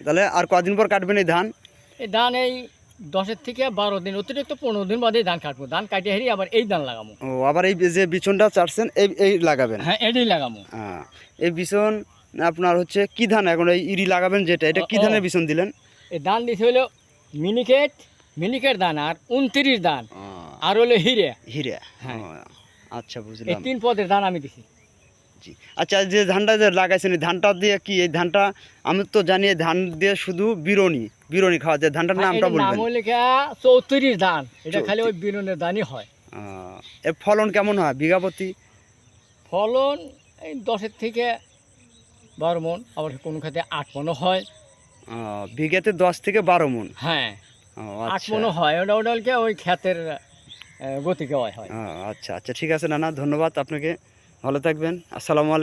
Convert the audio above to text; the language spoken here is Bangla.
তাহলে আর কদিন পর কাটবেন এই ধান? এই ধান এই 10 থেকে 12 দিন, অতিরিক্ত 15 দিন বাদে ধান কাটবো। ধান কাটে হেরি আবার এই ধান লাগাবো। ও আবার এই যে বিচনটা চাটছেন এই লাগাবেন? হ্যাঁ, এটাই লাগাবো। এই বিচন আপনার হচ্ছে কি ধান এখন এই ইরি লাগাবেন যেটা, এটা কি ধানের বিচন দিলেন? এই ধান দিতে হলো মিনিকেট ধান আর 29 ধান আর হলো হিরে। হ্যাঁ, আচ্ছা এই বুঝলাম। 3 পদের ধান আমি দিছি। জি, আচ্ছা যে ধানটা যে লাগাইছেন এই ধানটা দিয়ে কি, এই ধানটা আমি তো জানি এই ধান দিয়ে শুধু বিরনি খাওয়া যায়, ধানটার নামটা নাম বলবেন? হইলে 34 ধান, এটা খালি ওই বিরনের ধানই হয়। এর ফলন কেমন হয় বিঘা প্রতি? ফলন এই 10 থেকে 12 মন, আবার কোনো ক্ষেত্রে 8 মনও হয়। বিঘাতে 10 থেকে 12 মন? হ্যাঁ, 8 আচ্ছা মনও হয়। ওটা ওই ক্ষেতের গতিকে হয়। আচ্ছা আচ্ছা, ঠিক আছে নানা, ধন্যবাদ আপনাকে, ভালো থাকবেন। আসসালামু আলাইকুম।